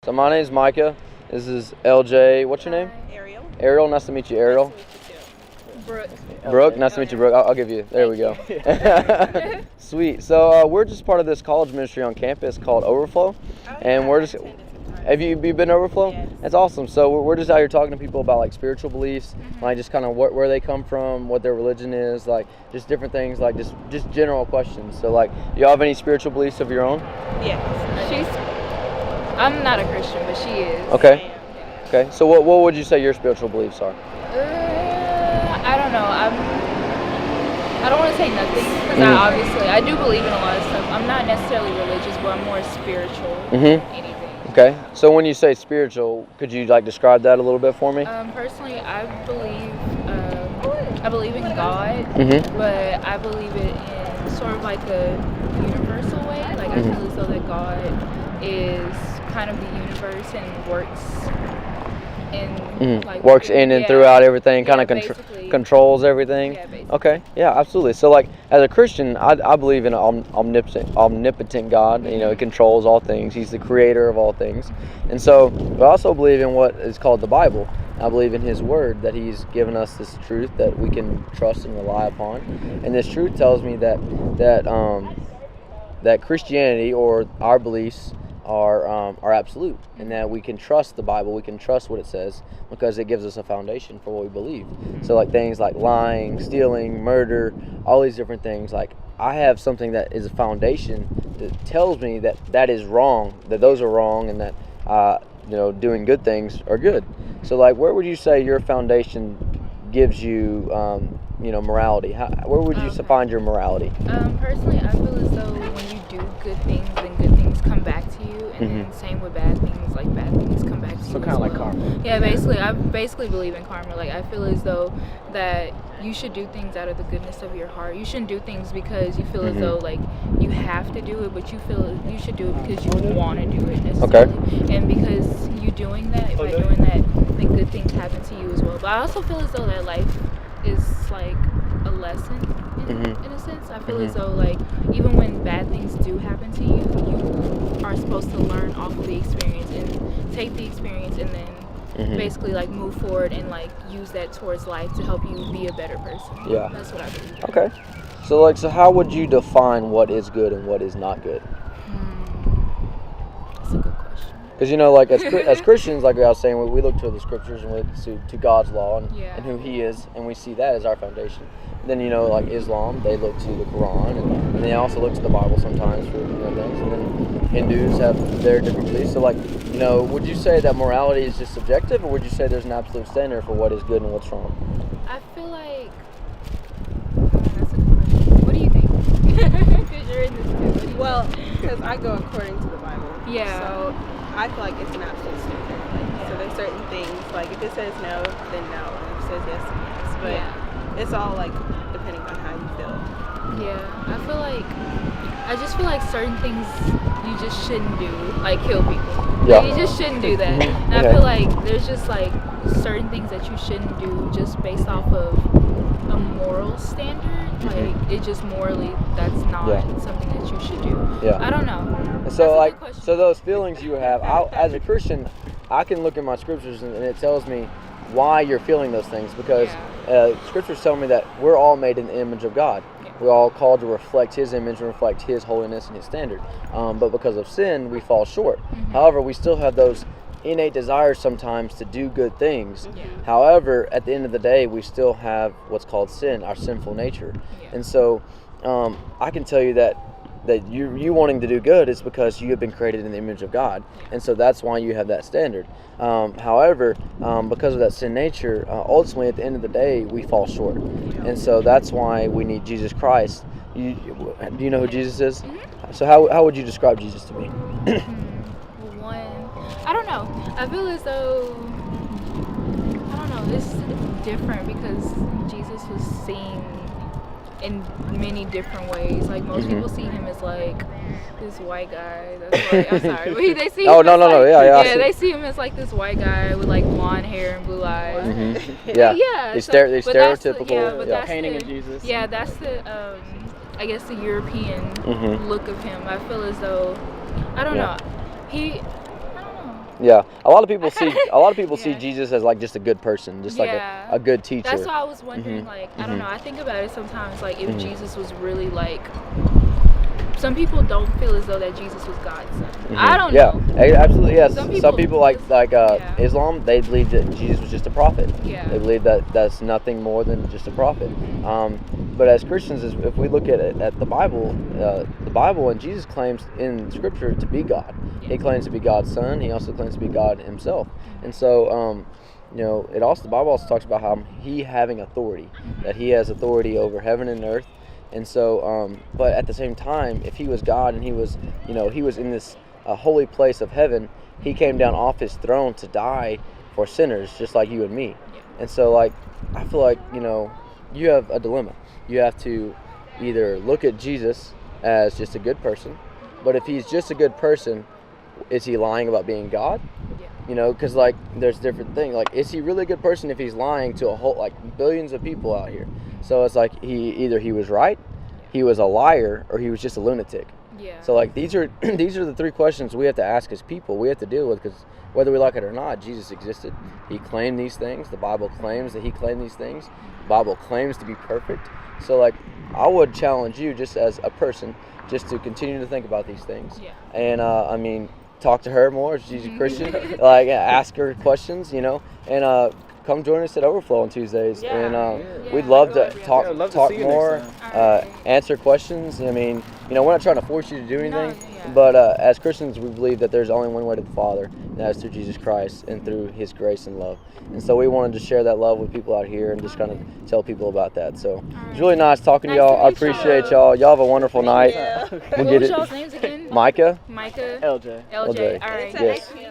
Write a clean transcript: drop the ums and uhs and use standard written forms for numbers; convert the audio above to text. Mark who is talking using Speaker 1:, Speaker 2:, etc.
Speaker 1: So my name is Micah. This is LJ. What's your name?
Speaker 2: Ariel.
Speaker 1: Ariel. Nice to meet you, Ariel.
Speaker 2: Nice to meet you too. Brooke.
Speaker 1: Brooke. Nice to meet you, Brooke. I'll give you. There we go. Sweet. So we're just part of this college ministry on campus called Overflow, and we're just. Have you been to Overflow?
Speaker 2: Yes.
Speaker 1: That's awesome. So we're just out here talking to people about like spiritual beliefs, like just kind of where they come from, what their religion is, like just different things, like just general questions. So like, y'all have any spiritual beliefs of your own?
Speaker 2: Yes.
Speaker 3: I'm not a Christian, but she is.
Speaker 1: Okay. Okay. So what would you say your spiritual beliefs are?
Speaker 3: I don't know. I don't want to say nothing because I do believe in a lot of stuff. I'm not necessarily religious, but I'm more spiritual than anything.
Speaker 1: Okay. So when you say spiritual, could you like describe that a little bit for me?
Speaker 3: Personally, I believe in God, but I believe it in sort of like a universal way. Like I feel as though that God is kind of the universe and works in and throughout everything, kind of controls everything. Yeah, basically.
Speaker 1: Okay, yeah, absolutely. So like as a Christian, I believe in an omnipotent God. You know, He controls all things. He's the creator of all things. And so I also believe in what is called the Bible. I believe in His Word, that He's given us this truth that we can trust and rely upon. And this truth tells me that Christianity or our beliefs are absolute, and that we can trust the Bible, we can trust what it says because it gives us a foundation for what we believe. So like things like lying, stealing, murder, all these different things, like I have something that is a foundation that tells me that is wrong, that those are wrong, and that doing good things are good. So like where would you say your foundation gives you morality? Where would you find your morality?
Speaker 3: Personally, I feel as though when you do good things, then good things come back to you, and then same with bad things, like bad things come back to you.
Speaker 4: So kind of like karma.
Speaker 3: Yeah, basically, I believe in karma. Like I feel as though that you should do things out of the goodness of your heart. You shouldn't do things because you feel as though like you have to do it, but you feel you should do it because you want to do it necessarily. Okay. And because you doing that, by doing that, then good things happen to you as well. But I also feel as though that life is like a lesson in a sense. I feel as though like even when bad things do happen to you, you are supposed to learn off of the experience and take the experience and then basically like move forward and like use that towards life to help you be a better person. Yeah. That's what I believe.
Speaker 1: Okay. So how would you define what is good and what is not good?
Speaker 3: That's a good question.
Speaker 1: Because like as Christians, like I was saying, we look to the scriptures and we look to God's law and who He is, and we see that as our foundation. Then like Islam, they look to the Quran, and they also look to the Bible sometimes for things. And then Hindus have their different beliefs. So would you say that morality is just subjective, or would you say there's an absolute standard for what is good and what's wrong?
Speaker 3: I feel like that's a good question. What do you think? Because you're in this too.
Speaker 2: Well, because I go according to the Bible.
Speaker 3: Yeah.
Speaker 2: So I feel like it's an absolute standard. So there's certain things, like if it says no, then no. And if it says yes, then yes. But it's all like depending on how you feel.
Speaker 3: Yeah. I just feel like certain things you just shouldn't do, like kill people.
Speaker 1: Yeah.
Speaker 3: Like, you just shouldn't do that. And I feel like there's just like certain things that you shouldn't do just based off of a moral standard. Like it just morally, that's not something that you should do. Yeah. I don't know.
Speaker 1: And so those feelings you have, as a Christian, I can look at my scriptures and it tells me why you're feeling those things, because scriptures tell me that we're all made in the image of God. We're all called to reflect His image and reflect His holiness and His standard. But because of sin, we fall short. However, we still have those innate desires sometimes to do good things. However, at the end of the day, we still have what's called sin, our sinful nature. And so I can tell you that you wanting to do good is because you have been created in the image of God, and so that's why you have that standard. However, because of that sin nature, ultimately at the end of the day, we fall short, and so that's why we need Jesus Christ. Do you know who Jesus is? So how would you describe Jesus to me?
Speaker 3: I don't know. I feel as though this is different because Jesus was seen in many different ways. Like most people see Him as like this white guy. That's like, I'm sorry, but they see. They see Him as like this white guy with like blonde hair and blue eyes.
Speaker 1: Yeah. They stereotypical.
Speaker 4: Painting of Jesus.
Speaker 3: Yeah, that's the I guess the European look of Him. I feel as though I don't know.
Speaker 1: Yeah, a lot of people see see
Speaker 3: Yeah.
Speaker 1: Jesus as like just a good person, just like
Speaker 3: Yeah.
Speaker 1: a good teacher.
Speaker 3: That's why I was wondering,
Speaker 1: Mhm.
Speaker 3: like, I don't know, I think about it sometimes, like, if
Speaker 1: Mhm.
Speaker 3: Jesus was really, like, some people don't feel as though that Jesus was God's son. I don't
Speaker 1: Yeah,
Speaker 3: know.
Speaker 1: absolutely. Yes.
Speaker 3: Some
Speaker 1: Some
Speaker 3: people
Speaker 1: people like
Speaker 3: yeah.
Speaker 1: Islam, they believe that Jesus was just a prophet.
Speaker 3: Yeah.
Speaker 1: They believe that that's nothing more than just a prophet.
Speaker 3: Mhm.
Speaker 1: But as Christians, if we look at it, at the Bible and Jesus claims in Scripture to be God.
Speaker 3: Yeah.
Speaker 1: He claims to be God's son. He also claims to be God Himself.
Speaker 3: Mhm.
Speaker 1: And so, you know, the Bible also talks about how He having authority, that He has authority over heaven and earth. And so, but at the same time, if He was God and He was, you know, He was in this holy place of heaven, He came down off His throne to die for sinners, just like you and me.
Speaker 3: Yeah.
Speaker 1: And so, like, I feel like, you know, you have a dilemma. You have to either look at Jesus as just a good person, but if He's just a good person, is He lying about being God?
Speaker 3: Yeah.
Speaker 1: You know, because like there's different things. Like, is He really a good person if He's lying to a whole like billions of people out here? So it's like he was right, he was a liar, or he was just a lunatic.
Speaker 3: Yeah.
Speaker 1: So like these are these are the three questions we have to ask as people. We have to deal with, because whether we like it or not, Jesus existed. He claimed these things. The Bible claims that He claimed these things. The Bible claims to be perfect. So like I would challenge you, just as a person, just to continue to think about these things.
Speaker 3: Yeah.
Speaker 1: And I mean, talk to her more. She's a Christian. Like, ask her questions, you know, and come join us at Overflow on Tuesdays.
Speaker 3: Yeah.
Speaker 1: and
Speaker 3: Yeah.
Speaker 1: we'd love
Speaker 3: Go
Speaker 1: to
Speaker 3: every
Speaker 1: talk
Speaker 3: other
Speaker 4: I'd love to
Speaker 1: talk
Speaker 4: see you
Speaker 1: more,
Speaker 4: next time.
Speaker 3: Alright.
Speaker 1: answer questions. I mean, you know, we're not trying to force you to do
Speaker 3: No,
Speaker 1: anything,
Speaker 3: yeah.
Speaker 1: but as Christians, we believe that there's only one way to the Father, and that is through Jesus Christ and through His grace and love. And so we wanted to share that love with people out here and just kind of tell people about that. So it's really nice talking to
Speaker 3: Nice
Speaker 1: y'all.
Speaker 3: to
Speaker 1: I
Speaker 3: meet
Speaker 1: appreciate
Speaker 3: y'all.
Speaker 1: y'all. Y'all have a wonderful night.
Speaker 2: Yeah.
Speaker 1: We'll
Speaker 3: What
Speaker 1: get
Speaker 3: was
Speaker 1: it.
Speaker 3: y'all's names again?
Speaker 1: Micah.
Speaker 3: Micah.
Speaker 4: LJ.
Speaker 3: LJ.
Speaker 1: LJ.
Speaker 3: All right.
Speaker 2: It's
Speaker 1: Yes.
Speaker 2: actually